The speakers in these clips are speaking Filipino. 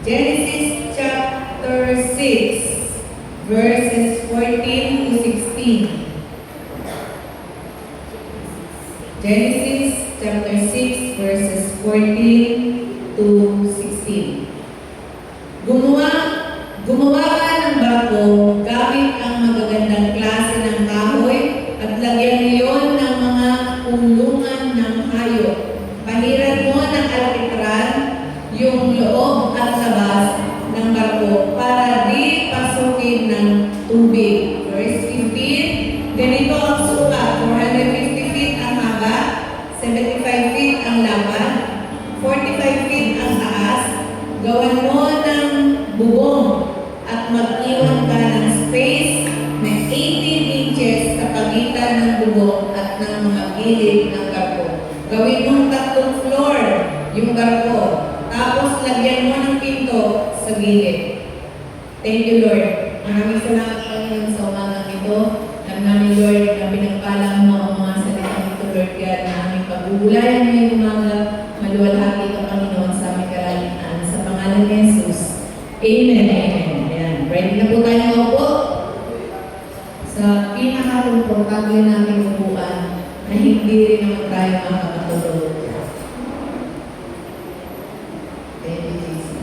Genesis chapter 6, verses 14 to 16. Genesis chapter 6, verses 14 to 16. Gumawa ka ng barko gamit ang magagandang klase ng kahoy at lagyan iyon ng mga kulungan ng hayop. Pahiran mo ng alkitran yung loob at labas ng barko para di pasukin ng tubig. Verse 15, ganito ang sukat, 450 feet ang haba, 75 feet ang laban, 45 feet ang taas. Gawan mo ng bubong at mag-iwan ka ng space na 18 inches sa pagitan ng bubong at ng mga gilid ng barko. Gawin mong 3 floor yung barko. Tapos lagyan mo ng pinto sa gilid. Thank you, Lord. Maraming salamat, Panginoon, sa umagang ito. Alam namin, Lord, na pinagpala mo ang mga salita nito, Lord God, na aming pagbubulayan ngayong umaga. Maluwalhati ka, Panginoon, sa aming karalihan. Sa pangalan ni Jesus. Amen. Amen. Ayan. Ready na po tayo maupo? Sa pinaka-komportable namin upuan na hindi rin naman tayo makakatulog. Thank you, Jesus.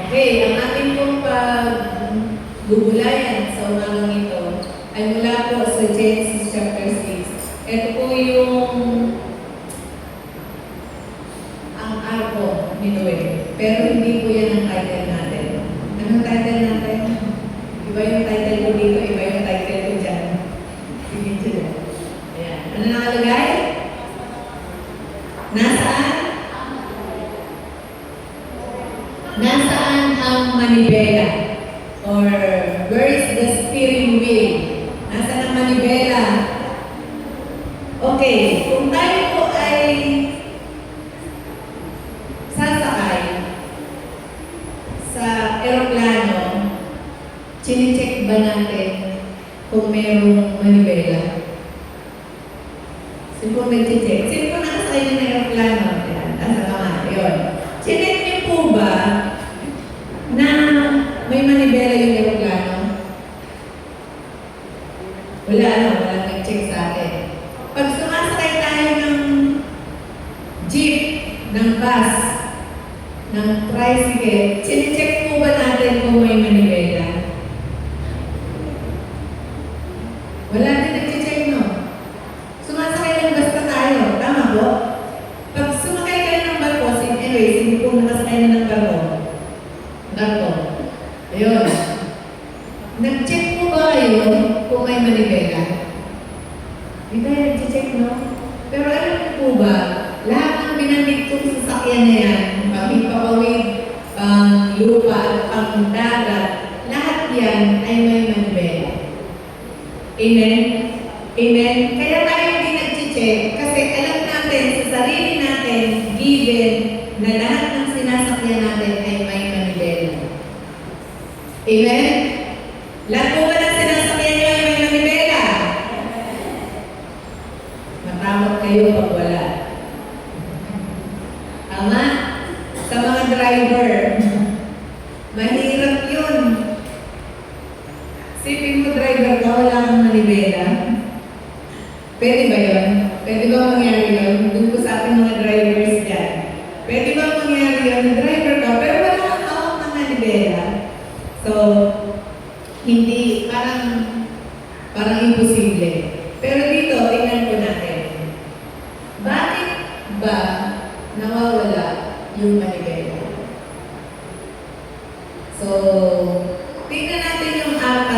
Okay, ang ating pong pagbubulayan sa umagang ito ay mula po sa Genesis chapter 6. Ito po yung ang arko ni Noe. Pero hindi po yan ang title natin. Anong title natin? Iba yung title ko dito, iba yung title ko dyan. Sige dyan. Ayan. Ano nakalagay? Nasaan? Nasaan ang manibela? Or where is the steering wheel? Nasaan ang manibela? Okay, kung tayo po ay sasakay sa eroplano, chine-check ba natin kung mayroong manibela? Sino po nag-check? Sino po nakasakay ng eroplano? Yan, nasa kamay. Yun. Chinek niyo po ba na may manibela yung eroplano? Wala nag-check sa akin. Pag sumasakay tayo ng jeep, ng bus, ng tricycle, chine-check po ba natin kung may manibela? Wala din nag-check, no? Sumasakay lang basta tayo. Tama po? Pag sumakay kayo ng barko, anyways, hindi po nakasakay na ng barko. Ayun. Nag-check po ba kayo kung may manibela? Hindi tayo nag-check, no? Pero alam niyo po ba, lahat ng binandig kong sasakyan na yan, pang-hipawawid, pang-lupa at pang-dagat, lahat yan ay may manibela. Amen? Amen? Kaya tayo hindi nag-check kasi alam natin sa sarili natin, given na lahat ng sinasakyan natin ay may manibela. Amen? Lahat po ba ng sinasakyan nyo ay may manibela? Matamot kayo pag wala. Tama? Sa mga driver, mahirap yun. Sipin mo driver ka, wala kang manibela. Pwede ba yun? Pwede ba mangyari yun? Doon ko sa ating mga drivers dyan. Pwede ba mangyari yun? Driver ka, pero wala kang hawak ng manibela. So, hindi, parang imposible. Pero dito, tingnan po natin. Bakit ba nawawala yung manibela? So, tingnan natin yung arka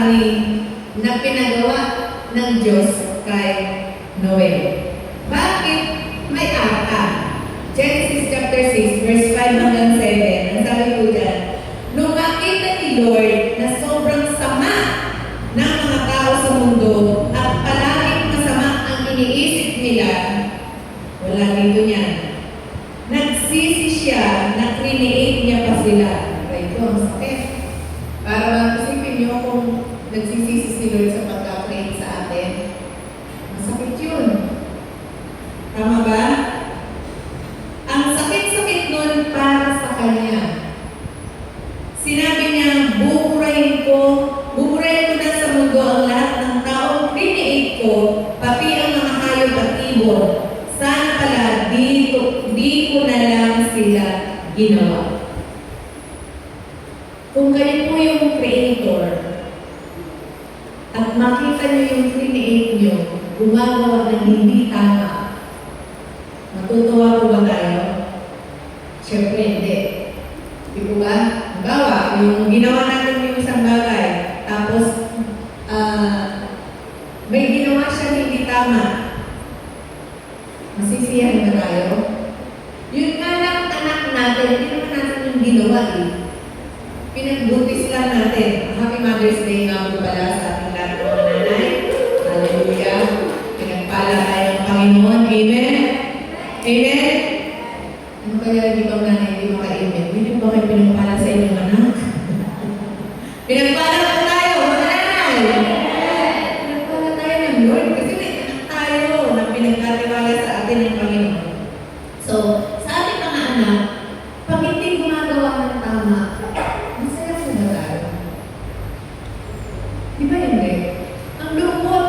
na pinagawa ng Diyos kay Noe. Bakit may arka? Genesis chapter 6, verse 5 hanggang 7. Ang sabi po dyan, nung makita ni Lord na sobrang sama ng mga tao sa mundo at palaging masama ang iniisip nila, wala dito niyan. Nagsisi siya na create niya pa sila. Ito, ang sakit. Para isipin niyo kung nagsisisi si Lord sa pagka-create sa atin. Masakit yun. libon. Sana pala di ko na lang sila ginawa. Kung kayo po yung creator, at makita niyo yung create niyo, gumagawa ng hindi tama, matutuwa po ba tayo? Siyempre hindi. Di po ba? Halimbawa, yung ginawa natin yung isang bagay, tapos may ginawa siya hindi tama. Masisiyahan ba tayo? Yun nga lang anak natin, hindi naman natin yung ginawa eh. Pinagbutis lang natin. Happy Mother's Day nga po pala sa ating lahat ng mga nanay. Hallelujah. Pinagpala tayo ng Panginoon. Amen? Amen? Ano kaya hindi bang nanay hindi maka-amen? Hindi ba kayo pinagpala sa inyong anak? Pinagpala po tayo, mga nanay! Pinagpala tayo ng Lord kasi may anak tayo na pinagkatiwala sa atin ng Panginoon. So, sa ating mga anak, pag hindi gumagawa ng tama, masaya sa tayo. Di ba hindi? Ang lungkot.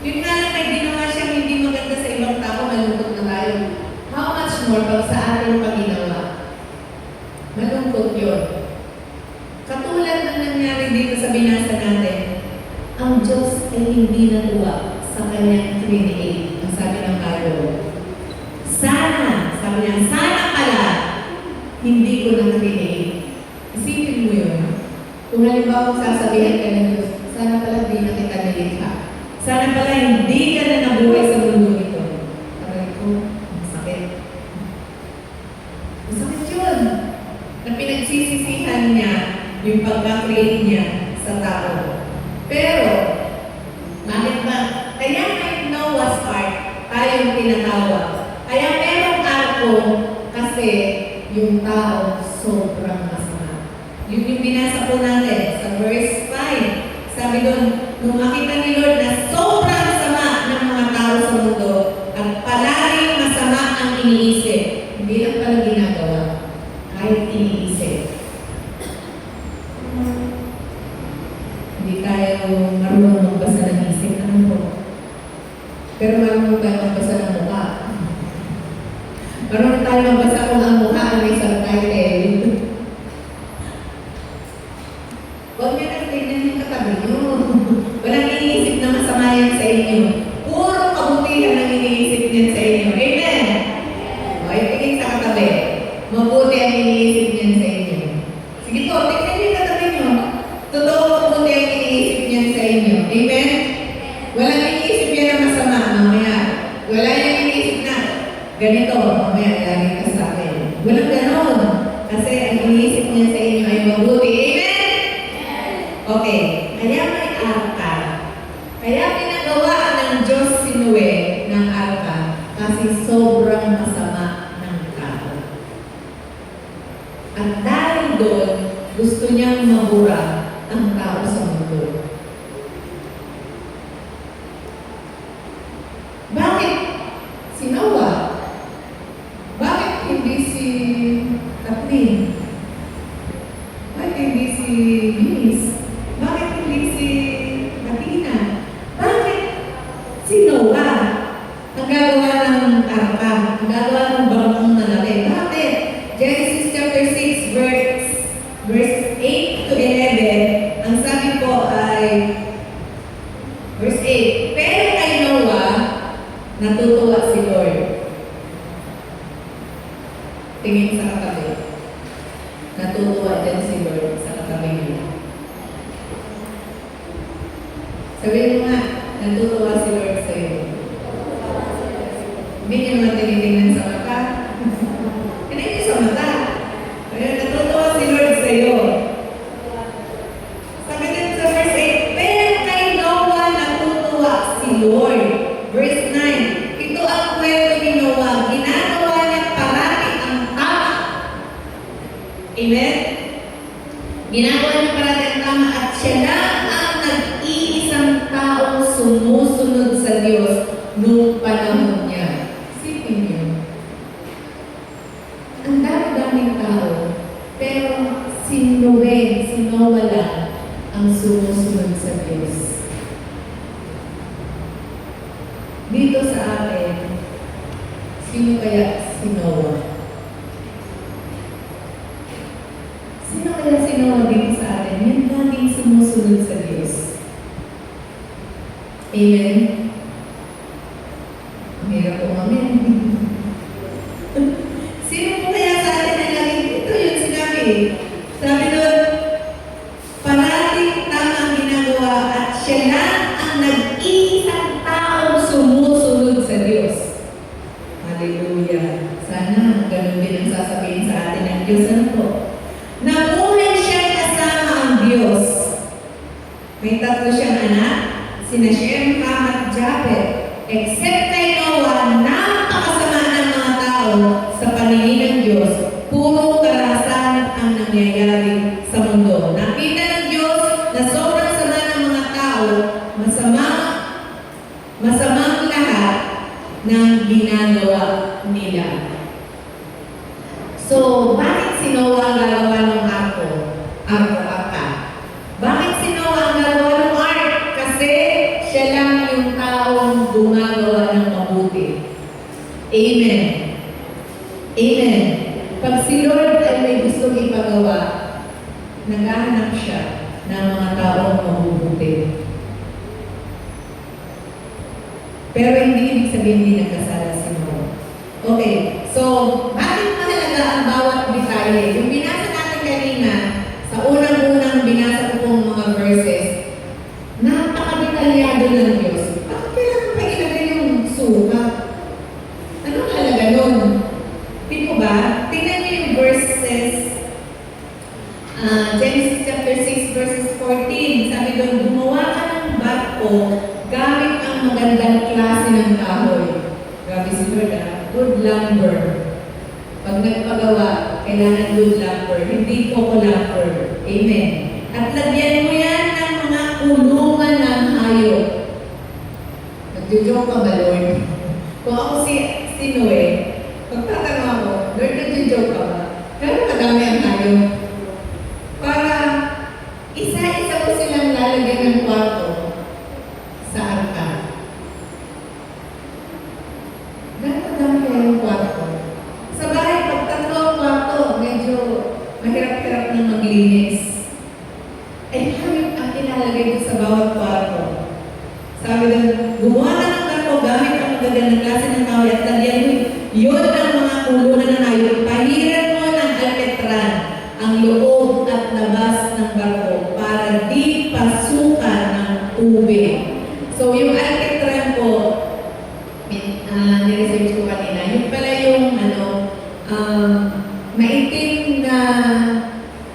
Yun nga lang may ginawa siyang hindi maganda sa ibang tao, malungkot na tayo. How much more pag sa ating paginawa? Malungkot yun. Katulad ng nangyari dito sa binasa natin, ang Diyos ay hindi natuwa sa kanyang create. Ang sabi ng Bible. Sana, sabi niya, sana pala, hindi ko na-create. Isipin mo yun. Kung halimbawa sasabihan ka ng Diyos, sana pala hindi na kita nilikha. Sana pala hindi ka na nabuhay sa mundo nito. Sabi ko, masakit. Masakit yun. Na pinagsisisihan niya yung pagka-create niya sa tao. Pero, bakit ba? Kaya may Noah's Ark, tayong tinatawag. Kaya merong arko kasi yung tao sobrang masama. Yun yung binasa po natin sa verse 5. Sabi doon, nung makita ni Lord na sobrang sama ng mga tao sa mundo at palaging masama ang iniisip. Hindi lang pala ginagawa, kahit iniisip. Hindi tayo marunong magbasa ng isip. Ano po? Pero marunong tayo magbasa ng mukha. Marunong tayo magbasa kung ang mukha ang may subtitle. Huwag niya na tignan yung katabi niyo. Walang iniisip na masama yan sa inyo. Puro kabutihan ang iniisip niyan sa inyo. Amen? O, itigin sa katabi. Mabuti ang iniisip niyan sa inyo. Sige po, tignan niyo yung katabi niyo. Totoo, mabuti ang iniisip niyan sa inyo. Amen? Walang iniisip yan na masama. Mamaya. Wala yung iniisip na ganito. Mamaya, lagi ka sa akin. Walang ganon. Kasi ang iniisip niya sa inyo ay mabuti. Amen? Okay. Kaya may arka. Kaya pinagawa ng Diyos si Noe ng arka kasi sobrang masama ng tao. At dahil doon, gusto niyang mabura ang tao sa mundo. Bakit si Noah? Bakit hindi si Kathleen? Bakit hindi si Miss? Bakit hindi si Katina? Bakit si Noah? Ang gagawa ng arka, ang gagawa ng bangkong malaki. Bakit? Genesis chapter 6 verse 8 to 11, ang sabi po ay verse 8, pero kay Noah, natutuwa si Lord. Tingin sa katabi. Natutuwa din si Lord sa katabi niya. Sabihin mo nga, natutuwa si Lord sa iyo. Hindi niyo naman tinitingnan sa mata. Hindi niyo sa mata. Kaya natutuwa si Lord sa iyo. Sabi din sa verse 8, pero kay Noah natutuwa si Lord. Verse 9, ito ang kwento ni Noah. Ginagawa niya parati ang tama. Amen? Ginagawa niya parati ang tama at siya lang ang nag-iisang taong sumusunod sa Diyos noong panahon niya. Isipin niyo. Ang dami-daming tao, pero si Noah lang ang sumusunod sa Diyos. dito sa atin, sino kaya si Noah? Sino kaya si Noah dito sa atin? Yung laging sumusunod sa Diyos. Amen? Ang hirap po, amen. Sino po kaya sa atin na laging, ito yung sinabi. Sabi doon, parating tama ang ginagawa at siya lang ang nag-iisang taong sumusunod sa Diyos. Hallelujah. Sana ganun din ang sasabihin sa atin ng Diyos. Ano po? Nabuhay siya kasama ang Diyos. May tatlo siyang anak, sina Shem, Ham at Japhet. Except kay Noah, napakasama ng mga tao sa paningin ng Diyos. Puro karahasan ang nangyayari sa mundo. Nakita ng Diyos na sobrang sama ng mga tao, masamang lahat ng ginagawa nila. So, bakit si Noah ang gagawa ng arko? Bakit si Noah ang gagawa ng ark? Kasi siya lang yung taong gumagawa ng mabuti. Amen. Amen. Pag si Lord ay may gustong ipagawa, naghahanap siya ng mga taong mabubuti. Pero hindi ibig sabihin hindi nagkasala si Noah. Okay, so bakit mahalaga ang bawat detalye? Yung binasa natin kanina, sa unang-unang binasa ko pong mga verses, napaka-detalyado ng Diyos. Bakit kailangan pa ilagay yung suka? Anong halaga nun? Di po ba? Tingnan niyo yung verses, Genesis chapter 6 verses 14. Sabi doon, gumawa ka ng barko gamit ang magandang klase ng kahoy. Grabe si Lord, good lumber. Pag nagpagawa, kailangan good lumber, hindi coco lumber. Amen. At lagyan mo yan ng mga kulungan ng hayop. Nagjo-joke ka ba, Lord? Kung ako si Noe, pagtatanong ako, Lord, nagjo-joke ka ba? Pero madami ang hayop. Para isa-isa ko silang lalagyan ng kwarto sa arka. Gano'n dami kaya yung kwarto? Sa bahay, pag tatlo ang kwarto, medyo mahirap-hirap na maglinis. Ay, hayop ang ilalagay ko sa bawat kwarto. Sabi doon, gumawa na ng barko gamit ang magagandang klase ng kahoy at lagyan mo yun ang mga kulungan ng hayop. Pahiran mo ng alketran ang loob at labas ng barko para di pasukan ng tubig. So, yung alketran po, niresearch ko kanina, yung pala yung maitim na,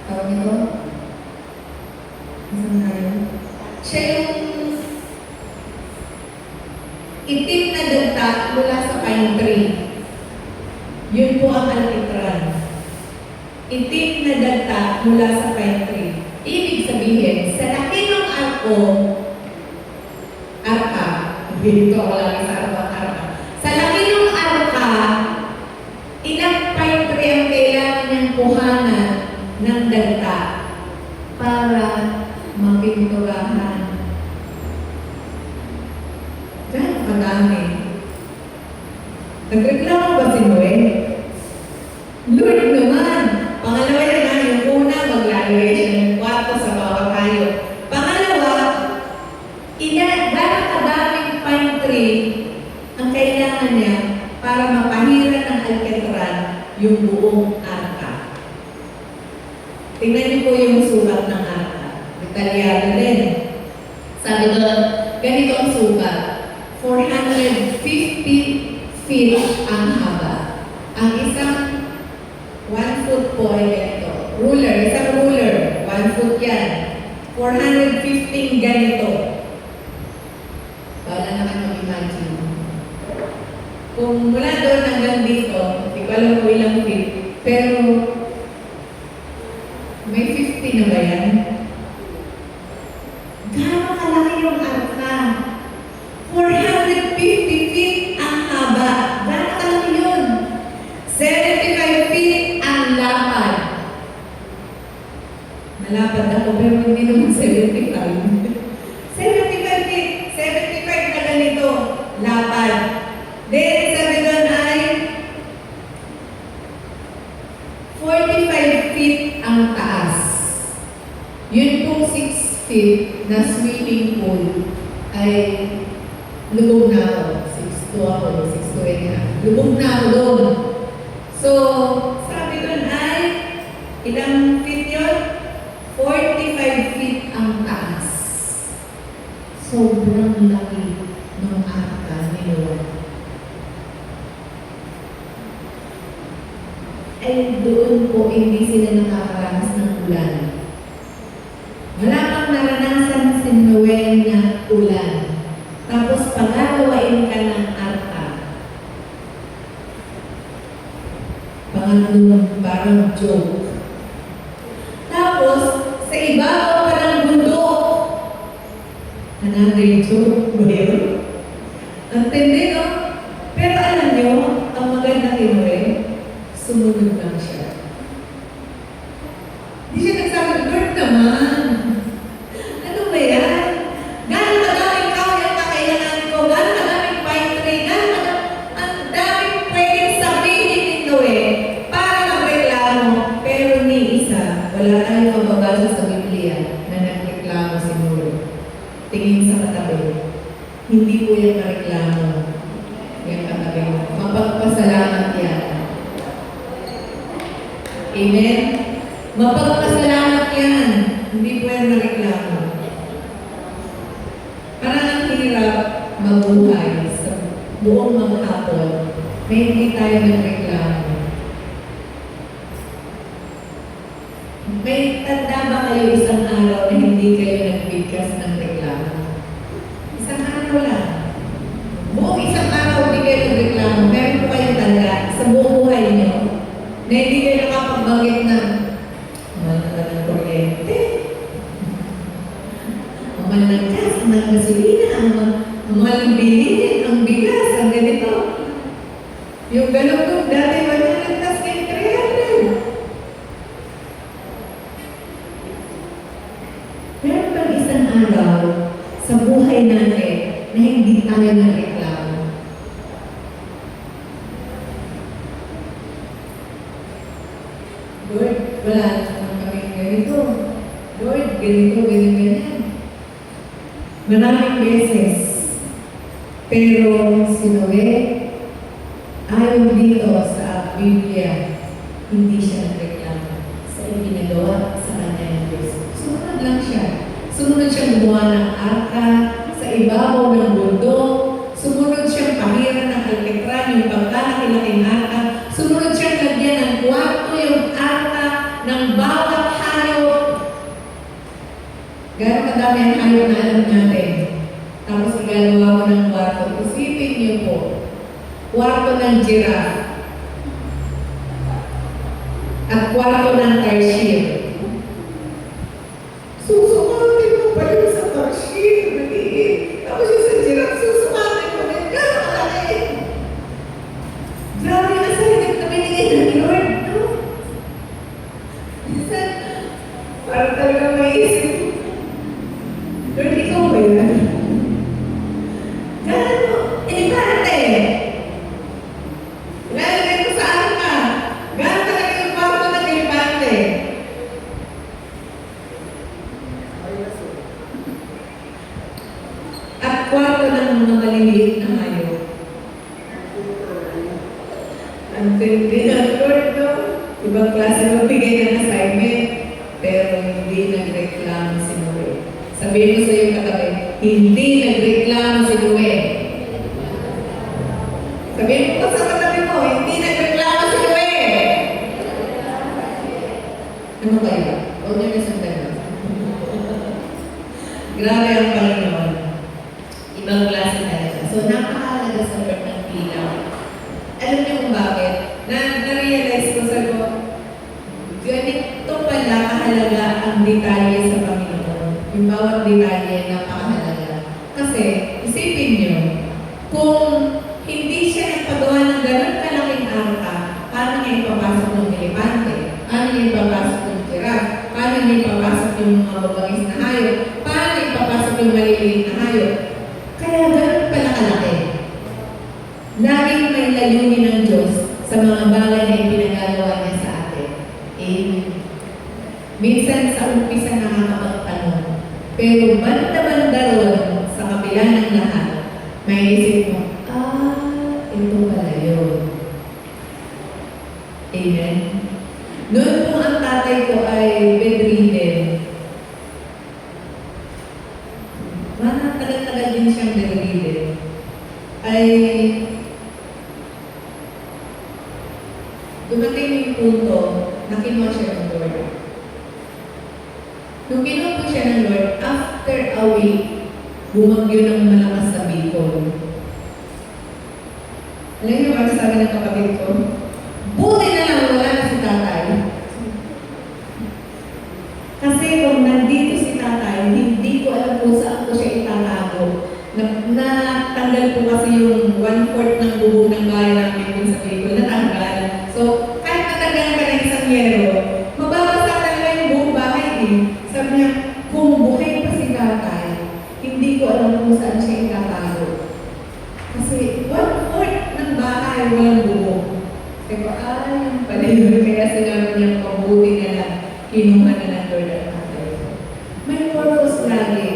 tawag nito? Siya yung itim na dagta mula sa pine tree. Yun po ang alketran. Itim na dagta mula sa pine tree. Ibig sabihin, sa laki ng arka, dito ako lagi sa arka. Sa laki ng arka, ilang pine tree ang kailangan niyang kuhanan ng dagta para mapinturahan. Gano'n kadami. Nagreklamo ba si Noe? Lord naman! Pangalawa naman, yung una, maglalagay siya ng kwarto sa bawat hayop. Pangalawa, gano'n kadaming pine tree ang kailangan niya para mapahiran ng alketran yung buong arka. Tingnan niyo po yung sukat ng arka. Detalyado din. Sabi doon, ganito ang sukat. 450 feet ang haba. Ang isang 1 foot po ay ganito. Ruler, isang ruler, 1 foot yan. 415 ganito. Wala naman mag-imagine. Kung mula doon hanggang dito, hindi ko alam kung ilang feet, pero may 50 na ba yan? Gano'n kalaki yung arka? 450 feet ang haba. Gano'n kalaki yun? 75 feet ang lapad. Nalapad ako, pero hindi naman 75. 75 feet. 75 na ganito. lapad. Then, sabi doon ay 45 feet ang taas. Yun pong 6 feet na swimming pool ay lubog na ako. 6'2" ako, 6'2" nga. Lubog na ako doon. So, sabi doon ay, ilang feet yun? 45 feet ang taas. Sobrang laki ng arka ni Lord. Ay doon po hindi sila nakakaranas ng ulan. Wala pang naranasan si Noel na ulan. Tapos pagagawain ka ng arka. Pangalawang parang joke. Tapos sa ibabaw pa ng bundok. Another joke ba yun? Ang tindi, no? Pero alam nyo, ang maganda kay Noel, sumunod lang siya. Di siya nagsabi, Lord naman, ano ba yan? Gano'ng madaming kahoy ang kakailangan ko? Gano'ng madaming pine tree? Ang daming pwedeng sabihin ni Noel para magreklamo. Pero ni isa, wala tayong mababasa sa Biblia na nagreklamo si Noel. Tingin sa katabi. Hindi po yan mareklamo. Yan katabi. Mapagpasalamat yan. Amen? Mapagpasalamat yan. Hindi po yan mareklamo. Parang ang hirap mabuhay sa buong mga hapon na hindi tayo nagreklamo. May tanda ba kayo isang araw na hindi kayo nagbigkas ng reklamo? Isang araw lang. Buong isang araw hindi kayo nagreklamo. Meron po kayong tanda sa buong buhay niyo na hindi kayo nakapagbanggit na mahal na ng kuryente, ang mahal ng gas, ang mahal ng gasolina, ang mahal ng bilihin, ang bigas, ang ganito. Yung ganun ko, dati wala nagtas kayo 300. Meron pang isang araw sa buhay natin na hindi tayo nagreklamo. Lord, wala naman kami ganito. Lord, ganito, ganyan. Maraming beses. Pero si Noel, ayaw dito sa Biblia, hindi siya nagreklamo sa ipinagawa sa kanya ng Diyos. Sumunod lang siya. Sumunod siyang gumawa ng arka sa ibabaw ng bundok. Sumunod siyang pahiran ng alketran, yung pagkalaki-laking arka. Sumunod siyang lagyan ng kwarto yung arka ng bawat hayop. Gano'ng kadami ang hayop na alam natin. Tapos igagawa mo ng kwarto. Isipin niyo po, kwarto ng giraffe at kwarto ng tarsier. Susukatin mo pa yun sa tarsier. Maliit. Tapos yung sa giraffe, susukatin mo. Gano'ng kalaki. Grabe ang assignment na binigay ng Lord, no? Minsan, parang talaga maisip. Lord, ikaw ba yan? Gano'n mo, iniparte. Lalagay ko sa arka. Gano'n talaga yung kwarto ng iniparte. At kwarto ng mga maliliit na hayop. Ang tindi ng Lord, no? Ibang klase magbigay ng assignment, pero hindi nagreklamo si Noel. Sabihin mo sa iyong katabi, hindi nagreklamo si Noel. Sabihin mo sa katabi mo, hindi nagreklamo si Noel. Ano kaya? Huwag niyo nasundan. Grabe ang Panginoon. Ibang klase talaga. So, napakahalaga sa Lord ng bilang. Alam niyo kung bakit? Na-realize ko sa ko, ganito pala kahalaga ang detalye sa Panginoon. Yung bawat detalye napakahalaga. Kasi, isipin niyo, kung hindi siya nagpagawa ng ganun kalaking arka, paano niya ipapasok ng elepante? Paano niya ipapasok ng giraffe? Paano niya ipapasok yung mga mabangis na hayop? Paano niya ipapasok yung maliliit na hayop? Kaya ganun pala kalaki. may layunin ng Diyos sa mga bagay na ipinagagawa niya sa atin. Amen. Minsan sa umpisa nakakapagtanong, pero banda-banda ron sa kabila ng lahat, may isip mo, ito pala yun. Amen. Noon po ang tatay ko ay bedridden. Tagal-tagal din siyang bedridden. Ay dumating yung punto na kinuha siya ng Lord. Nung kinuha po siya ng Lord, after a week, bumagyo ng malakas sa Bicol. Alam niyo ba sabi ng kapatid ko? Buti na lang wala na si tatay. Kasi kung nandito si tatay, hindi ko alam kung saan ko siya itatago. Natanggal po kasi yung 1/4 ng bubong ng bahay namin dun sa Bicol. Natanggal. So, kahit natanggal ka ng isang yero, mababasa talaga yung buong bahay eh. Sabi niya, kung buhay pa si tatay, hindi ko alam kung saan siya itatago. Kasi 1/4 ng bahay walang bubong. Sabi ko, yung pala yun. Kaya sinabi niya, mabuti na lang, kinuha na ng Lord ang tatay. May purpose lagi.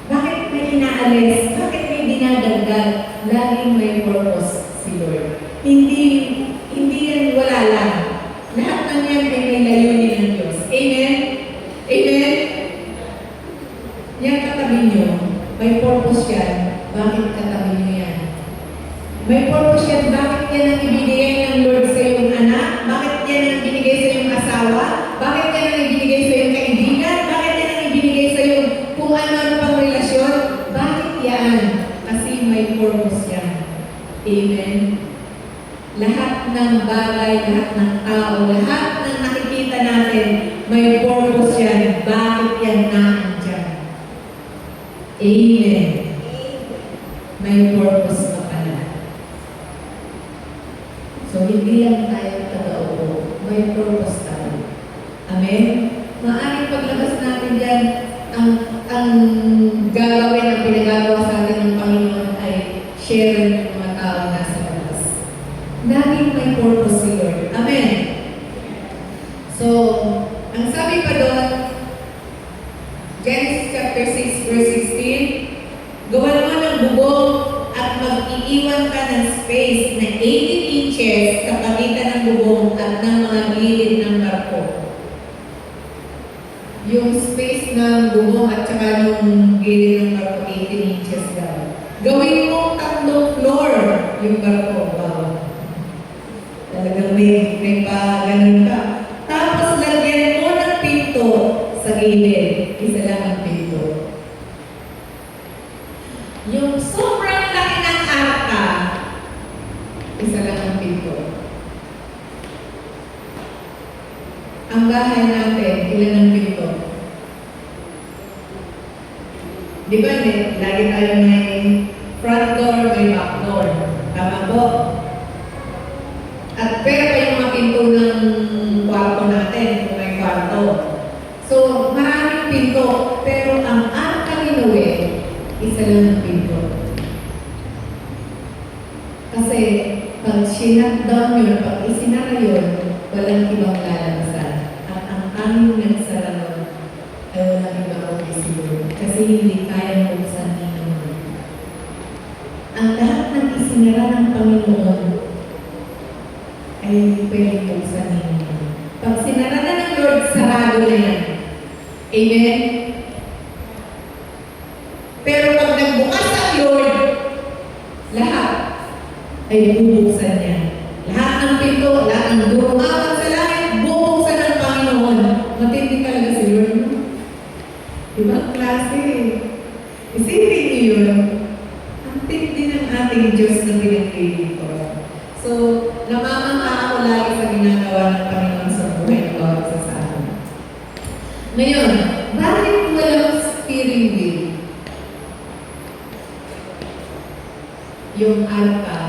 Bakit may inaalis? Bakit may dinadagdag? Laging may purpose si Lord. Hindi yan wala lang. Lahat ng yan ay may layunin ng Diyos. Amen? Amen? Yan katabi nyo, may purpose yan. Bakit katabi nyo yan? May purpose yan. Bakit yan ang ibigay ng Lord sa iyong anak? Bakit yan ang ibinigay sa iyong asawa? Bakit yan ang ibinigay sa iyong kaibigan? Bakit yan ang ibinigay sa iyong kung ano pang relasyon? Bakit yan? Kasi may purpose yan. Amen? Lahat ng bagay, lahat ng tao, lahat ng nakikita natin, may purpose yan. Bakit yan naandyan? Amen. May purpose ka pala. So, hindi lang tayo taga-upo. May purpose tayo. Amen? Maaaring paglabas natin dyan, ang gagawin, ang pinagagawa sa atin ng Panginoon ay share ng mga tao nasa labas. Laging may purpose si Lord. Amen? So, ang sabi pa doon, Genesis chapter 6 verse 16, gawan mo ng bubong at mag-iiwan ka ng space na 18 inches sa pagitan ng bubong at ng mga gilid ng barko. Yung space ng bubong at saka yung gilid ng barko, 18 inches daw. Gawin mo 3 floor yung barko. Wow. Talagang may pa ganun ka. Tapos lagyan mo ng pinto sa gilid. Isa lang ang pinto. Yung sobrang laki ng arka, isa lang ang pinto. Ang bahay natin, ilan ang pinto? Di ba, lagi tayo may front door, may back door. Tama po? At pero pa yung mga pinto ng kwarto natin, kung may kwarto. So, maraming pinto, pero ang arka ni Noe, isa lang ang pinto. Kasi, pag sinakdown yun, pag isinara yun, walang ibang lalabasan. At ang aming nagsara nun, ay walang ibang mag-isiguro. Kasi hindi kaya buksan ni Noe. Ang lahat ng isinara ng Panginoon, ay pwede buksan ni Noe. Pag sinara na ng Lord, sarado na yan. Amen? Pero pag nagbukas ang Lord, lahat ay bubuksan niya. Lahat ng pinto, lahat ng dumaman sa langit, bubuksan ng Panginoon. Matindi talaga si Lord. Ibang klase. Isipin niyo yun. Ang tindi ng ating Diyos na pinagpili ko. So, namamangha ako lagi sa ginagawa ng Panginoon sa buhay ng bawat isa sa atin. Ngayon, bakit walang steering wheel? Yung arka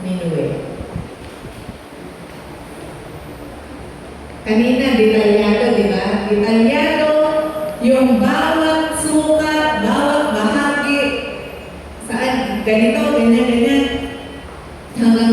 ni Noe. Kanina, detalyado, di ba? Detalyado yung bawat sukat, bawat bahagi. Saan? Ganito, ganyan, ganyan. Hanggang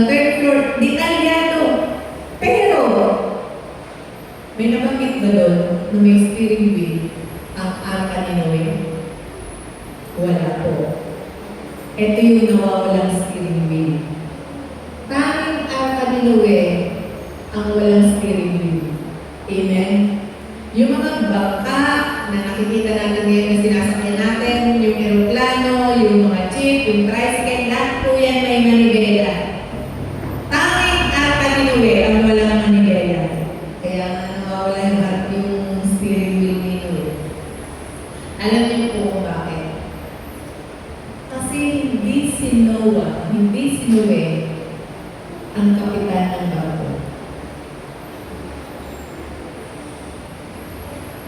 ang kapitan ng barko.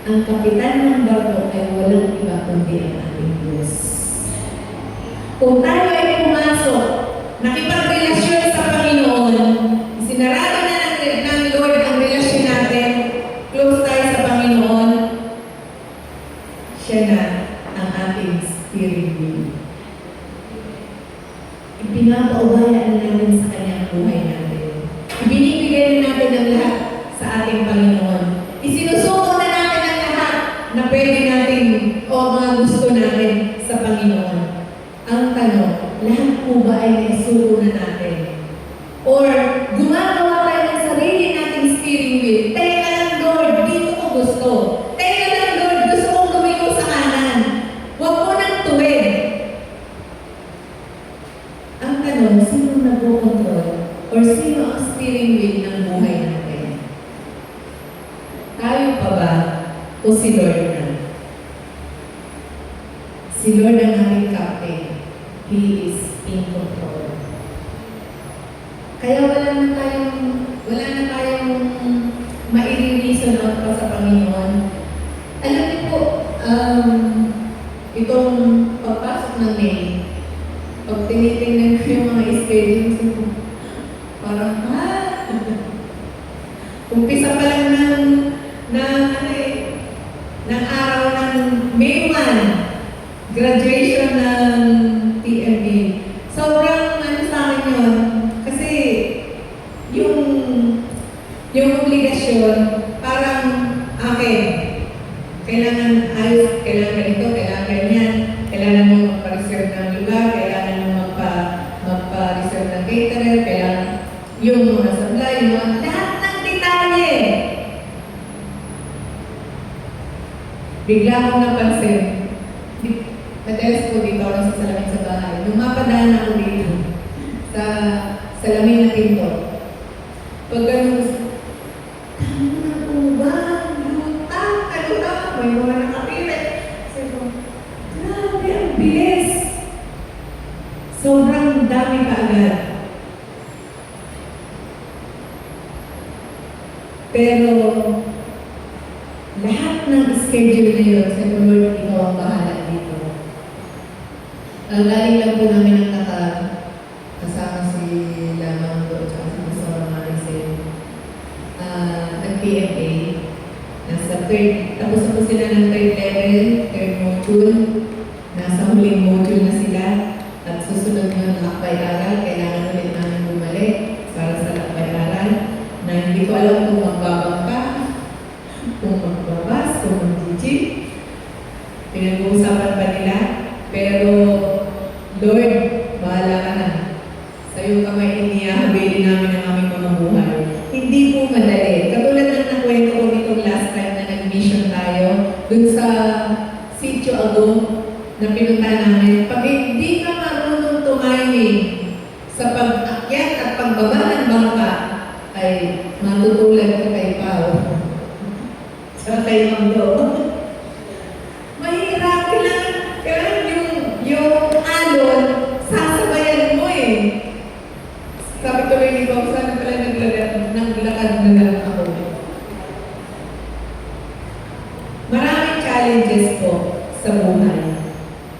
Ang kapitan ng barko ay walang iba kundi ang ating Diyos. Kung tayo ay pumasok, nakipagrelasyon sa Panginoon, sinarado na ng Lord ang relasyon natin, close tayo sa Panginoon, siya na ang ating steering wheel. Ipinapaubaya natin sa kanyang buhay natin. Ibinibigay natin ang lahat sa ating Panginoon. Isinusuko na natin ang lahat na pwede natin o mga gusto natin sa Panginoon. Ang tanong, lahat po ba ay naisuko na natin? Or gumagawa tayo ng sarili nating steering wheel? Teka lang Lord, dito ko gusto. Teka lang Lord, gusto kong lumiko sa kanan. Huwag mo nang tuwid. Ang tanong, sino nagpo-control? Or sino ang steering wheel ng buhay natin? Tayo pa ba? O si Lord na? Si Lord ang ating captain. He is in control. Kaya wala na tayong mairirisan out pa sa Panginoon. Alam niyo po, itong pagpasok ng May, pag tinitingnan ko yung mga schedules ko, parang, umpisa pa lang ng araw ng May 1, graduation ng TMB. Sobrang sa akin yun, kasi yung obligasyon, parang akin, kailangan ayos, kailangan ganito, kailangan ganyan, kailangan mo magpa-reserve ng lugar, kailangan mo magpa-reserve ng caterer, kailangan yung mga supply, yung mga lahat ng detalye. Bigla akong napansin, madalas po dito ako sa salamin sa bahay, nung mapadaan ako dito sa salamin na pinto, pag ganun, tama na po ba? Lutang, kalutang, may mga nakapili. Sabi ko, grabe, ang bilis. Sobrang dami ka agad. Pero, lahat ng schedule na yun, sa Lord, ikaw ang bahala dito. Galing lang po namin ang kasama si Lamang doon at si Pastor Maricel. Nag-PFA. Nasa tapos na po sila ng third level, third module. Nasa huling module na sila. At susunod ng lakbay-aral, kailangan ulit namin bumalik para sa lakbay-aral na hindi ko alam kung magbabangka, kung magbabas, kung mag-jeep. Pinag-uusapan pa nila. Pero, Lord, bahala ka na. Sa iyong kamay inihahabili namin ang aming mga buhay. Hindi po madali. Katulad ng nakwento ko nitong last time na nag-mission tayo, dun sa Sitio Agong na pinunta namin, pag hindi ka marunong tumiming sa pag-akyat at pagbaba ng bangka, ay matutulad ka kay Pao. Sa kay Mando. Mahirap ka lang. Kaya yung alon, sasabayan mo eh. Sabi ko rin ikaw, sana pala naglakad na lang ako. Maraming challenges po sa buhay.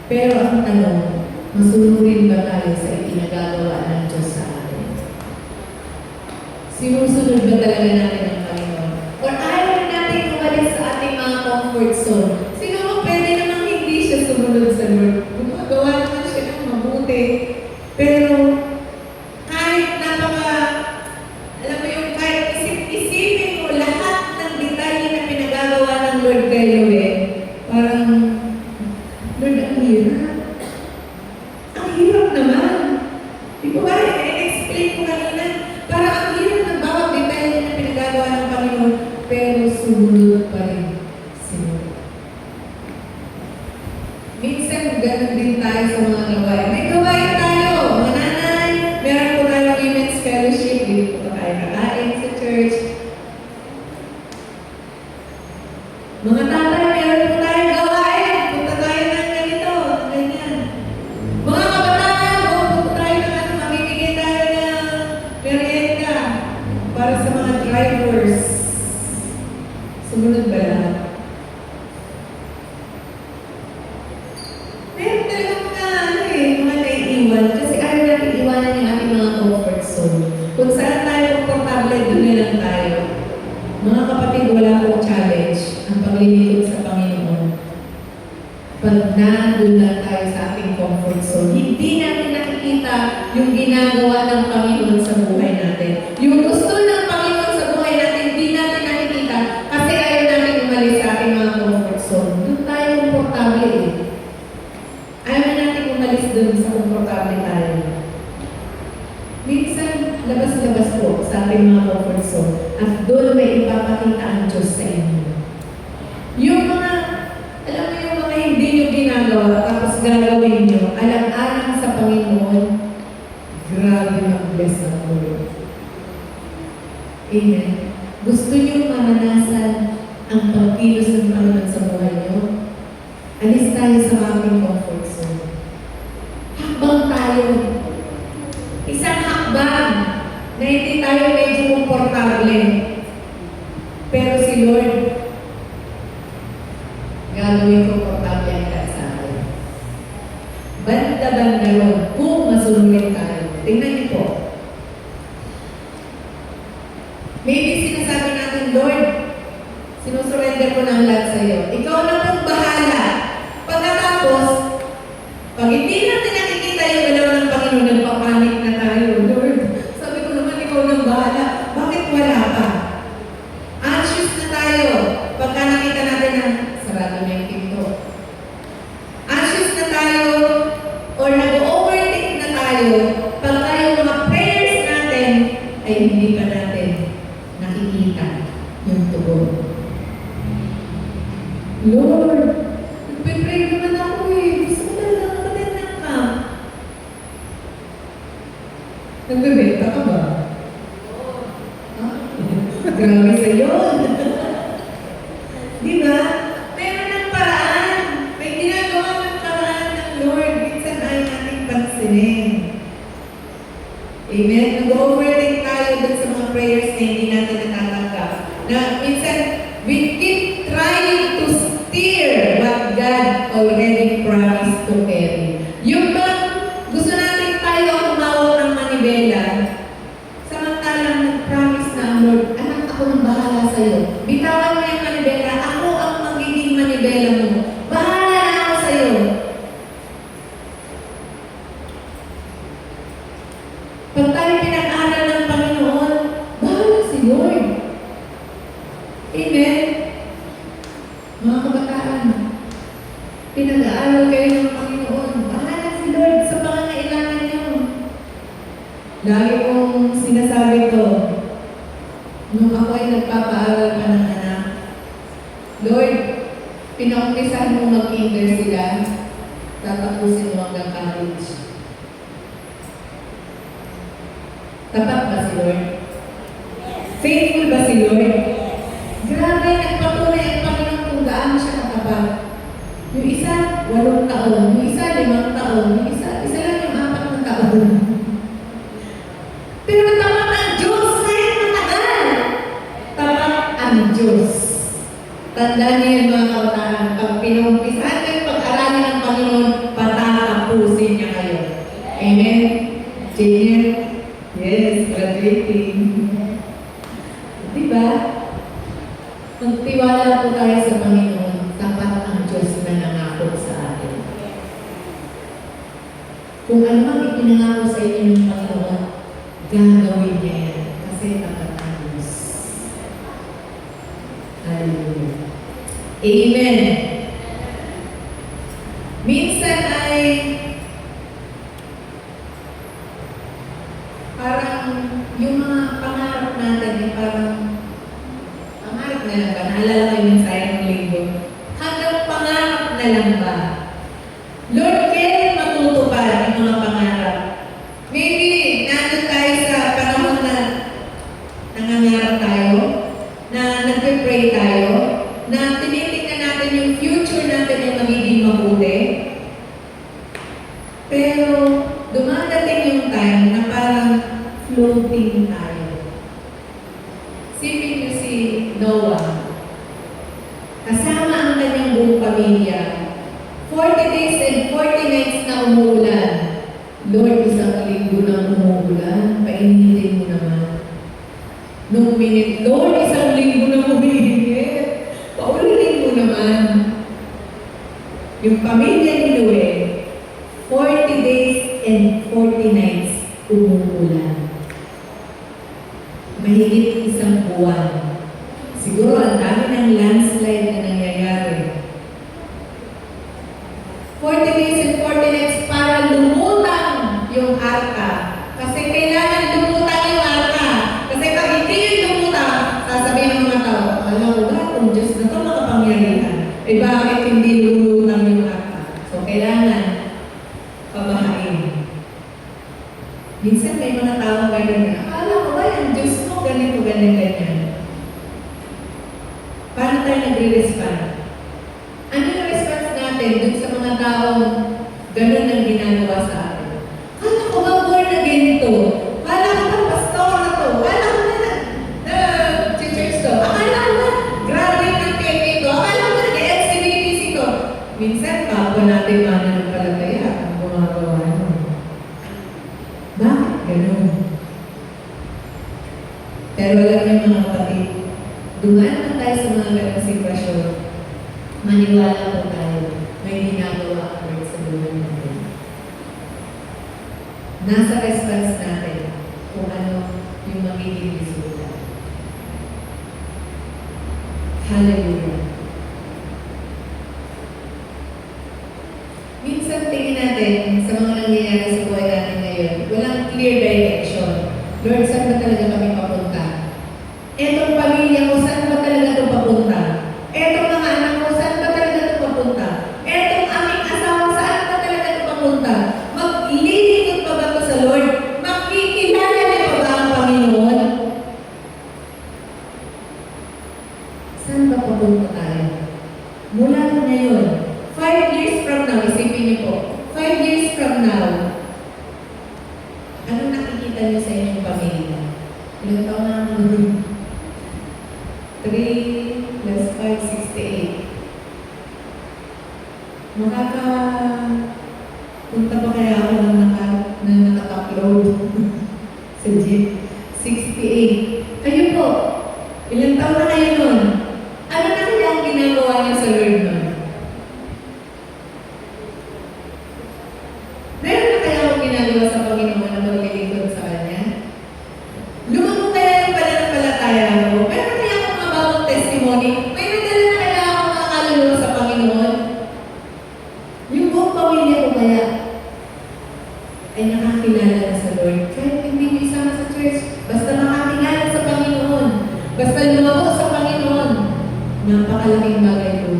Pero ang tanong, masunurin ba tayo sa itinagagawa ng Diyos sa atin? Sinusunod ba talaga natin ang Panginoon? Or ayaw natin umalis sa ating mga comfort zone? Sino pwede namang hindi siya sumunod sa Lord? Gumagawa naman siya ng mabuti. Pero kahit alam mo yung kahit isipin mo lahat ng detalye na pinagagawa ng Lord kayo parang, Lord, ang hirap. Ang hirap naman. Di ba i-explain ko kanina, parang ang hirap ng bawat detalye na pinagagawa ng Panginoon, pero sumunod pa rin si Lord. Minsan, ganun din tayo sa mga gawain. May gawain tayo, mga nanay, meron po tayo women's fellowship, dito po tayo kakain sa church. Mga tatay, meron po tayo gawain, punta tayo ng ganito, ganyan. Mga kabataan, punta tayo ng mamimigay tayo ginagawa ng Panginoon sa buhay natin. Yung gusto ng Panginoon sa buhay natin, hindi natin nakikita kasi ayaw natin umalis sa ating mga comfort zone. Doon tayo komportable eh. Ayaw natin umalis doon sa komportable tayo. Minsan, labas-labas po sa ating mga comfort zone at doon may ipapakita ang Diyos sa inyo. Yung mga, alam mo yung mga hindi nyo ginagawa tapos gagawin nyo, alang-alang sa Panginoon, grabe mag-bless ang Lord. Amen. Gusto nyo maranasan ang pagkilos ng Panginoon sa buhay nyo? Alis tayo sa ating comfort zone. Hakbang tayo. Isang hakbang na hindi tayo medyo komportable. Pero si Lord, gagawin komportable ang lahat sa akin. Banda-banda ron kung masunurin tayo. Tingnan niyo po. Maybe sinasabi natin, Lord, sinusurrender ko ng lahat sa iyo. Ikaw na pong bahala. Pagkatapos, pag hindi natin nakikita yung galaw ng Panginoon, nagpapanik na tayo. Lord, sabi ko naman, ikaw nang bahala. Bakit wala pa? Anxious na tayo. Pagka nakita natin na sarado na yung pinto. Anxious na tayo or nag-overthink na tayo pagka yung mga prayers natin ay hindi pa natin nakikita yung tugon. Lord, nagpipray naman ako eh. Gusto ko talaga mag-attend ng camp. Nagbebenta ka ba? Grabe sa yun. Di ba? Meron ng paraan. May ginagawa ng paraan ng Lord. Minsan ay nating pansinin. Amen? Nag-overthink tayo dun sa mga prayers na hindi natin natatanggap. Na minsan, we keep trying to steer what God already promised to carry. Yung bang gusto natin tayo ang umawak ng manibela, samantalang nag-promise na ang Lord, anak ako nang bahala sa'yo. Bitawan mo yung manibela, ako ang magiging manibela mo. Bahala na ako sa'yo. Pag tayo pinag-aral ng Panginoon, bahala si Lord. Amen? Mga kabataan, pinag-aaral kayo ng Panginoon. Bahala si Lord sa pangangailangan niyo. Lagi kong sinasabi to, nung ako ay nagpapaaral pa ng anak, Lord, pinaumpisahan mo mag-kinder sila, tatapusin mo hanggang college. Tapat ba si Lord? Faithful ba si Lord? Grabe, nagpatunay ang Panginoon kung gaano siya katapat. Yung isa, 8 taon. Yung isa, 5 taon. Yung isa lang yung 4 na taon. Pero tapat ang Diyos kahit matagal. Tapat ang Diyos. Tandaan niyo yung mga kabataan. Pag pinumpisahan kayo pag-aralin ng Panginoon, patatapusin niya kayo. Amen? Junior? Yes, graduating. Diba? Magtiwala po tayo sa Panginoon, tapat ang Diyos na nangako sa atin. Kung ano mang ipinangako sa inyo ng Panginoon, gagawin niya yan kasi tapat ang Diyos. Hallelujah. Amen. Minsan ay parang yung mga pangarap natin ay parang pangarap na lang ba? Naalala ko yung mensahe ng linggo. Hanggang pangarap na lang ba? Lord, kailan matutupad yung mga pangarap? Maybe nandun tayo sa panahon na nangangarap tayo, na nagpe-pray tayo, na tinitingnan natin yung future natin ay magiging mabuti. Pero dumadating yung time na parang floating tayo. Sipin niyo si Noah. Kasama ang kanyang buong pamilya. 40 days and 40 nights na umuulan. Lord, isang linggo na umuulan. Painitin mo naman. Nung minute, Lord, isang linggo na umiinit. Paulinin mo naman. Yung pamilya ni Noe, 40 days and 40 nights umuulan. umuulan. Mahigit isang buwan. Siguro ang dami ng landslide na nangyayari. 40 days and 40 nights para lumutang yung arka. Kasi kailangan lumutang yung arka. Kasi pag hindi yung lumutang, sasabihin ng mga tao, alam ko ba, kung Diyos na ito makapangyarihan, eh bakit hindi lumutang yung arka? So kailangan pabahain. Minsan may mga tao gano'n na, akala ko ba yung Diyos mo, ganito, ganyan. Paano tayo nagre-respond? Ano yung response natin dun sa mga taong gano'n ang ginagawa sa atin? Kala ko ba born again to? Kala ko ba pastor na to? Kala ko na church to? Akala ko ba graduate ng PK to? Akala ko ba nag-LCBTC to? Minsan, kapwa natin mana ng palataya ang gumagawa nun. Bakit gano'n? Pero alam niyo mga kapatid, dumaan na tayo sa mga ganang sitwasyon, maniwala po tayo, may ginagawa ang Lord sa buhay natin. Nasa response natin kung ano yung magiging resulta. Hallelujah. Minsan tingin natin sa mga nangyayari sa buhay natin ngayon, walang clear direction. Lord, saan ba talaga kami papunta? Etong pamilya ko, saan ba talaga ito papunta? Etong mga anak ko, saan ba talaga ito papunta? Etong aming asawa, saan ba talaga ito papunta? Maglilingkod pa ba ito sa Lord? Makikilala niya pa ba ang Panginoon? Saan ba papunta tayo? Mula ngayon, 5 years from now, isipin niyo po, 5 years from now, ano nakikita niyo sa inyong pamilya? Ilang taon na ang 3 plus 5, 68. Punta pa kaya ako ng nakapload sa jeep. 68. Kayo po, ilang taon na kayo nun? Ano na kaya ang ginagawa niyo sa Lord nun? Meron na kaya akong ginagawa sa Panginoon na maglilingkod sa Kanya? Lumago kaya yung pananampalataya ko? Meron kaya akong mga bagong testimony? May nadala na kaya akong mga kaluluwa sa Panginoon? Yung buong pamilya ko kaya ay nakakilala na sa Lord. Kahit hindi mo isama sa church, basta makakilala sa Panginoon, basta lumago sa Panginoon, napakalaking bagay po.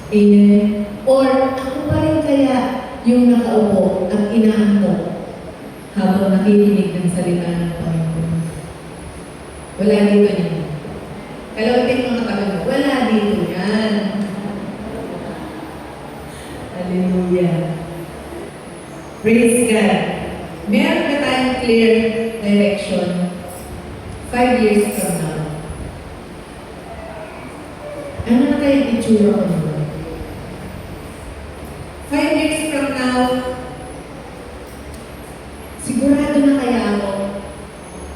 Amen? Or ako pa rin kaya yung nakaupo at inaantok habang nakikinig ng salita ng Panginoon. Wala dito niya. Kalawating mga tagal, wala dito yan. Hallelujah. Praise God. Meron na tayong clear direction 5 years from now. Ano na kayong itsura ko naman? 5 years from now, sigurado na kaya ako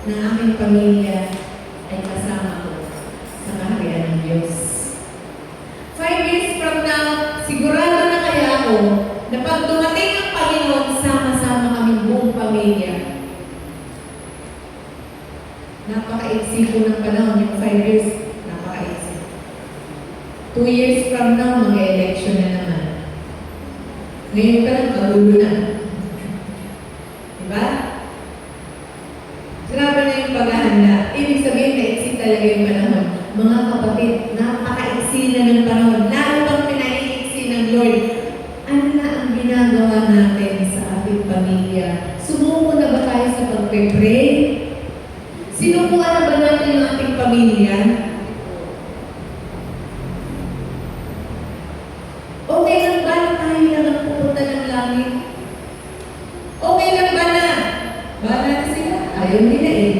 na aking pamilya ay kasama ko sa kaharian ng Diyos. 5 years from now, sigurado na kaya ako na pag dumating ang Panginoon, sama-sama kaming buong pamilya. Napaka-exit po ng panahon, yung 5 years, napaka-exit. 2 years from now, mag-election na naman. Ngayon pa lang, magulo na. Diba? Grabe na yung paghahanda. Ibig sabihin, na-exit talaga yung panahon. Mga kapatid, napaka-exit na ng panahon. Lalo pang pinai-exit ng Lord. Ano na ang ginagawa natin sa ating pamilya? Sumuko na ba tayo sa pagpe-pray? Sinukuha na ba natin ang ating pamilya? Okay lang ba na tayo lang ang pupunta ng langit? Okay lang ba na? Bahala na sila. Ayaw nila eh.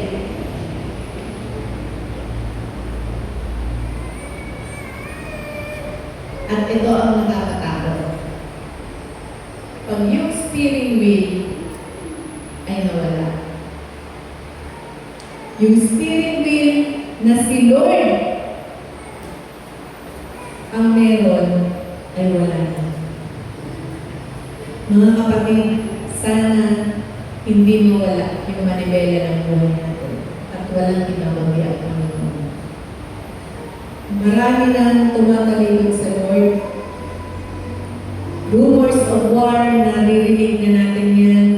At ito ang nakakatakot. Pag yung steering wheel ay nawala. Yung steering wheel na si Lord ang meron ay wala na. Mga kapatid, sana hindi mawala yung manibela ng buhay natin at walang tinawagi ang Panginoon. Marami nang tumatalikod sa Lord. Rumors of war, naririnig na natin yan.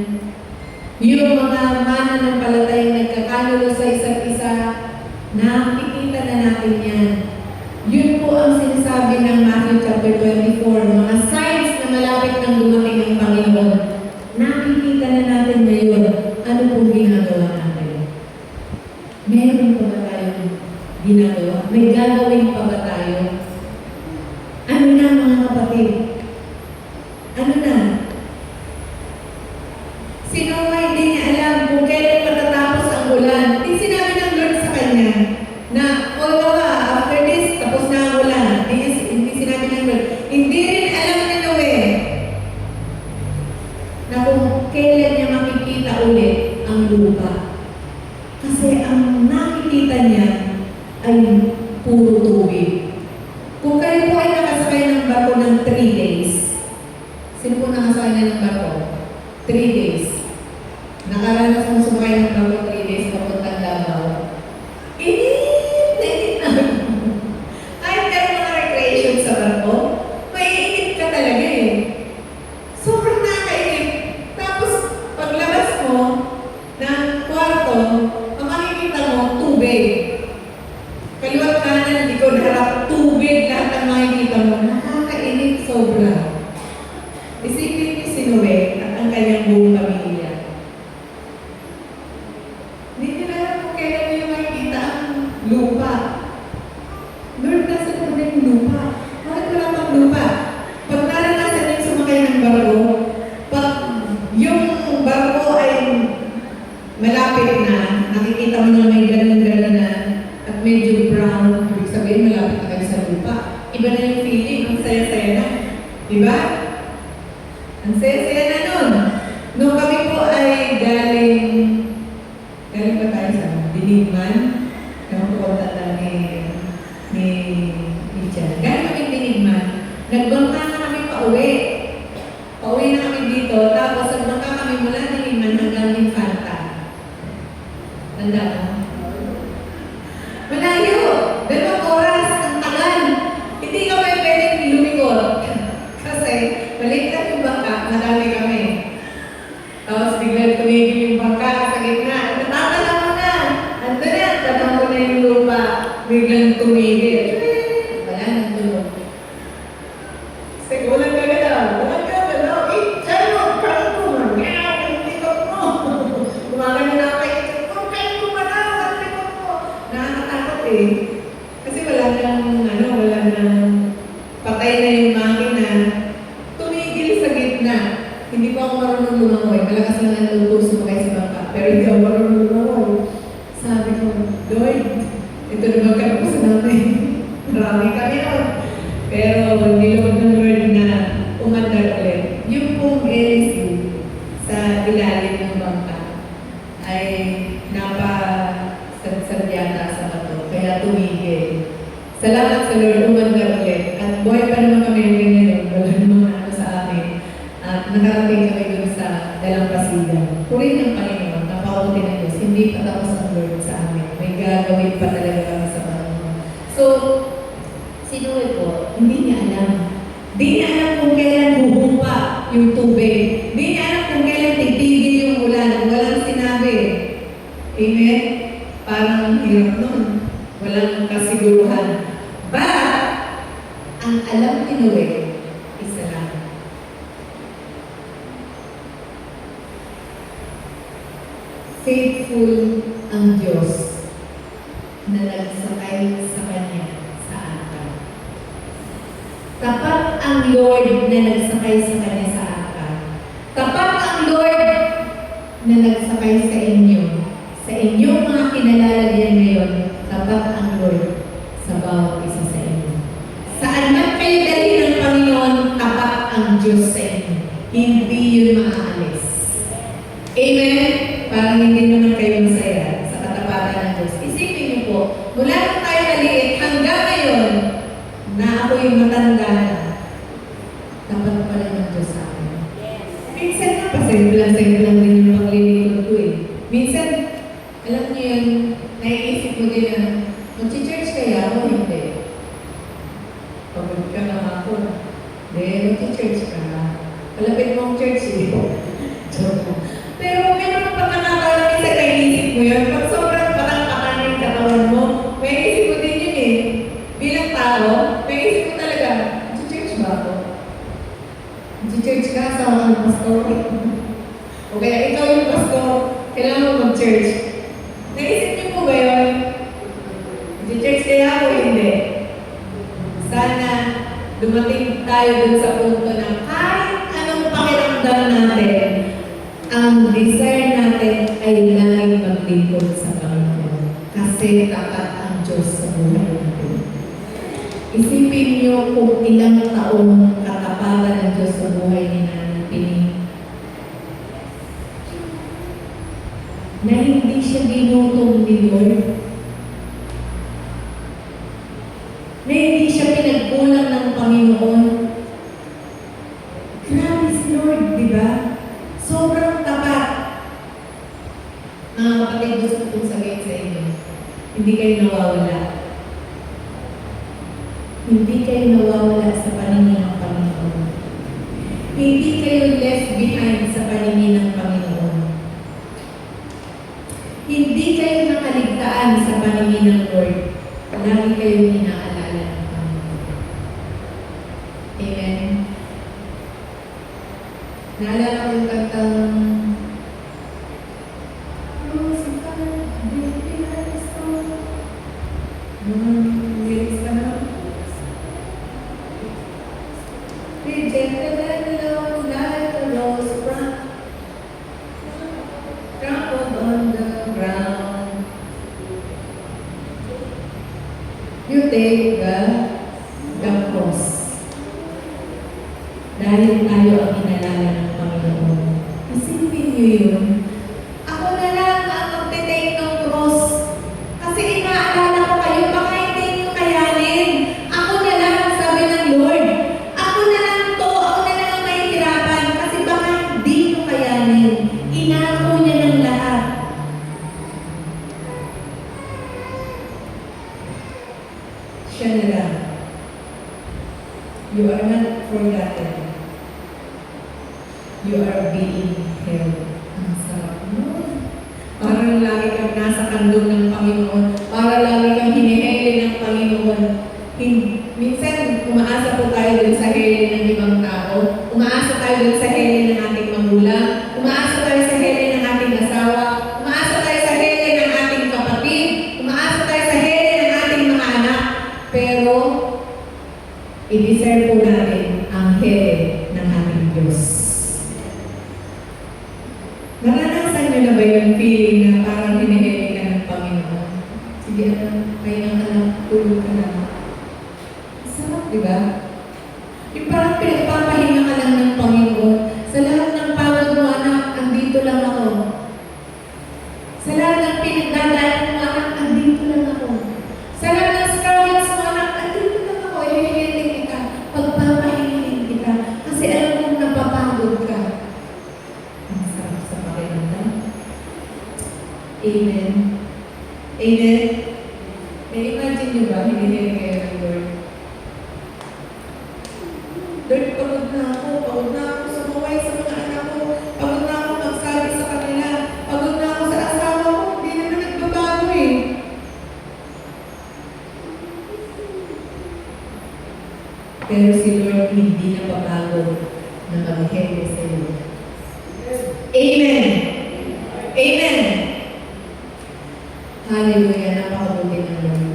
Yung mga mananampalatayang nagkakanulo sa isa't isa, nakikita na natin yan. Yun po ang sinasabi ng Matthew chapter 24, mga signs na malapit nang dumating ang Panginoon. Nakikita na natin ngayon, ano pong ginagawa natin. Meron pa ba tayong ginagawa? May gagawin pa ba tayo? Ano na mga kapatid? Ano na? Sino nga hindi niya alam kung kailan matatapos ang ulan? Hindi sinabi ng Lord sa kanya na, o Noah, after this, tapos na ang ulan. Hindi sinabi ng Lord. Hindi rin alam ni Noe na kung kailan niya makikita ulit ang lupa. Kasi ang nakikita niya ay puro tubig. Kung kayo po ay nakasakay ng barko ng 3 days, sino po nakasakay na ng barko? 3 days. Nakaranas mo sumakay ng barko 3 days papuntang Davao. Init na. Kahit meron mga recreation sa barko, maiinit ka talaga eh. Sobrang nakakainit. Tapos, paglabas mo ng kwarto, ang makikita mo, tubig. Kaliwat kanan, likod harap, tubig, lahat ang makikita mo. Nakakainit sobra. Isipin niyo si Noe at ang kanyang buong pamilya. Hindi niyo na alam kung kailan niyo makikita ang lupa. Lord, nasa ko na yung lupa. Bakit wala pang lupa? Pag naranasan niyo sumakay ng barko, pag yung barko ay malapit na, nakikita mo na may ganun-ganun na at medyo brown, ibig sabihin malapit na kayo sa lupa. Iba na yung feeling, ang saya-saya na. Diba? Ang saya-saya na nun. Nung kami po ay galing pa tayo sa Dinigman. Ewan ko ang tata ni Richard. Galing kami Dinigman. Nagbangka na kami pauwi. Pauwi na kami dito. Tapos nagbangka kami mula Dinigman hanggang Infanta. Tanda mo? Malayo! 2 oras ang tagal. Hindi ka may pwedeng lumikot. Kasi maliit na yung bangka, marami kami. Tapos biglang tumigil yung bangka sa gitna. Natatala mo na! Ando na, tatang ko na yung lupa. Biglang tumigil. Wala nang tulog. Kasi walang gagalaw. Walang gagalaw. Chalo! Kalko! Ngayaw! Ang likot mo! Gumagano na ako kayo. Kalko pa na! Ang likot mo! Nakakatakot eh. Kasi wala nang patay na yung makina. Tumigil sa gitna. Hindi pa ako marunong lumangoy. Malakas lang ang loob sumakay sa bangka. Pero hindi ako marunong lumangoy. Sabi ko, Lord, ito naman kami sa namin. Marami kami nun. Pero nilawag ng Lord na umandar ulit. Yung pong LC sa ilalim ng bangka ay napasadyata sa bato. Kaya tumigil. Salamat sa Lord, umandar ulit. At buhay pa naman kami ngayon. Wala naman ano sa amin. At nakarating kami dun sa Dalampasigan. Purihin ng Panginoon, napakabuti ng Diyos. Hindi pa tapos ang Lord sa amin. May gagawin pa talaga kami sa Panginoon. So, si Noe po, hindi niya alam. Hindi niya alam kung kailan huhumpa yung tubig. Hindi niya alam kung kailan titigil yung ulan. Walang sinabi. Amen? Parang hirap nun. Walang kasiguruhan. But, ang alam ni Noe, isa lang. Faithful ang Diyos na nagsakay sa Kanya sa arka. Tapat ang Lord na nagsakay sa Kanya sa arka. Tapat ang Lord na nagsakay sa inyo. Sa inyong mga kinalalagyan ngayon, tapat ang Lord sa bawat isa sa inyo. Saan man kayo dali ng Panginoon, tapat ang Diyos sa inyo. Hindi yun maaalis. Amen? Parang hindi naman kayo masaya sa katapatan ng Diyos. Isipin niyo po, mula nung tayo maliit hanggang ngayon, na ako yung matanda na, tapat pala ng Diyos sa akin. Minsan na pasimple lang din yung paglilingkod ko eh. Minsan, alam niyo yun, naiisip mo din na, mag-church kaya ako, hindi. Pagod ka lang ako. Hindi, mag-church ka. Palapit mo ang church eh. Pero meron ka pag nakakala minsan naiisip mo yun, pag sobrang patang-patang yung katawan mo, may isip mo din yun eh. Bilang tao, may isip mo talaga, mag-church ba ako? Mag-church ka, asawa ka ng pastor. O kaya ikaw yung pastor, kailangan mo mag-church. Naisip niyo po ba yun? Mag-church kaya ako hindi. Sana dumating tayo dun sa punto na kahit anong pakiramdam natin, ang desire natin ay laging maglingkod sa Panginoon. Kasi tapat ang Diyos sa buhay natin. Isipin niyo kung ilang taong katapatan ng Diyos sa buhay ni Nanay Pining. Na hindi siya dinutong ni Lord. Na hindi siya pinagkulang ng Panginoon. Grabe si Lord, di ba? Sobrang tapat. Mga kapatid, gusto kong sabihin sa inyo, hindi kayo nawawala. Hindi kayo nawawala sa paningin ng Panginoon. Hindi kayo left behind sa paningin ng Panginoon. Hindi kayo nakaligtaan sa paningin ng Lord. Lagi kayo inaalala ng Panginoon. Amen? Naalala ko yung kantang lyrics ka na? Rejected and alone like a rose trampled on the ground. You take the cross. Dahil tayo ang inalala ng Panginoon. Isipin niyo yun. Ako na lang ang magte-take ng cross. Kasi inaalala ko kayo, baka hindi niyo kayanin. Ako na lang, sabi ng Lord. Ako na lang to, ako na lang ang mahihirapan. Kasi baka hindi niyo kayanin. Inako niya ng lahat. Siya na lang. You are not forgotten. You are being held. Ang sarap mo. Parang lagi kang nasa kandong ng Panginoon. Parang lagi kang hinihili ng Panginoon. Minsan, umaasa po tayo dun sa hili ng ibang tao. Umaasa tayo dun sa hili ng ating magulang. Umaasa tayo sa hili ng ating asawa. Umaasa tayo sa hili ng ating kapatid. Umaasa tayo sa hili ng ating mga anak. Pero, i-deserve po natin ang hili ng ating Diyos. Naranasan niyo na ba yung feeling na parang hinihili ka ng Panginoon? Sige, kayo ng anak, tulog ka na. Sarap, di ba? Yung parang pinagpapahinga ka lang ng Panginoon. Sa lahat ng pagod mo, anak, andito lang ako. Sa lahat ng pinagdadaan mo, anak, andito lang ako. Sa lahat ng struggles mo, anak, andito lang ako. Ihihilin kita. Pagpapahingin kita. Kasi alam mo napapagod ka. Ang sarap sa pakiramdam. Amen. Amen. Na-imagine niyo ba, hinihilin kayo ng Lord? Lord, pagod na ako sa buhay sa mga anak ko, pagod na ako magsabi sa kanila, pagod na ako sa asawa ko, hindi naman nagbabago eh. Pero si Lord hindi napabago na mag-hende sa iyo. Amen! Amen! Hallelujah! Napakabuti ng Lord.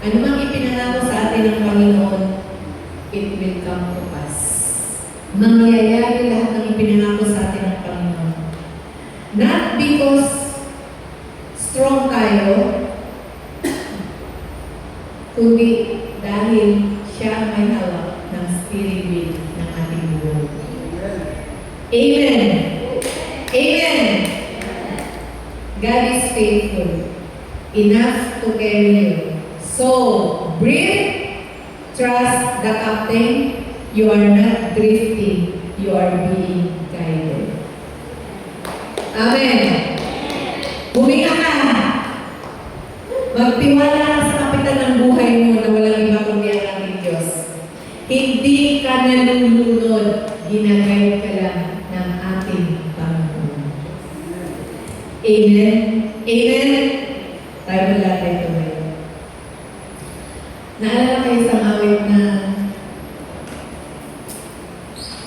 Ano mang ipinangako sa atin ng Panginoon, it will come to pass. Mangyayari lahat ng ipinangako sa atin ng Panginoon. Not because strong tayo, kundi dahil siya may hawak ng steering wheel ng ating buhay. Amen! Amen! God is faithful enough to carry you. So, breathe, trust the captain, You are not drifting. You are being guided. Amen. Huminga ka. Magtiwala ka sa kapitan ng buhay mo na walang iba kundi ang ating Diyos. Hindi ka nalulunod. Ginagayad ka lang ng ating Panginoon. Amen. Amen. Tayo mo lahat ito ngayon. Naalala kayo sa awit na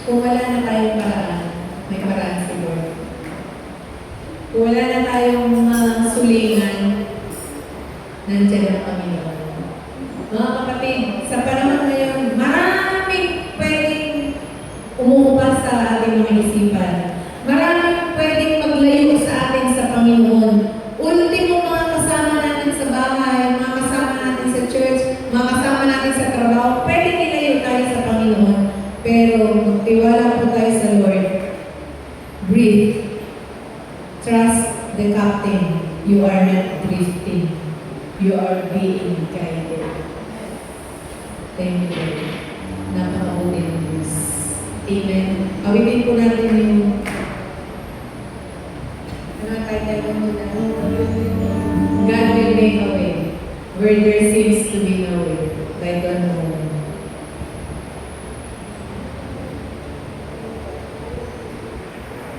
kung wala na tayong paraan, may paraan si Lord. Kung wala na tayong mga sulingan, nandiyan ang Panginoon. Mga kapatid, sa panahon ngayon, maraming pwedeng umuupas sa ating mga isipan. Maraming pwedeng maglayo sa atin sa Panginoon. Ultimo mga kasama natin sa bahay, mga kasama natin sa church, mga kasama natin sa trabaho, pwedeng ilayo tayo sa Panginoon. Pero magtiwala po tayo sa Lord. Breathe. Trust the captain. You are not drifting. You are being guided. Thank you, Lord. Napakabuti ng Diyos. Amen. Awitin po natin yung title mo na God will make a way where there seems to be no way. By Don Moen.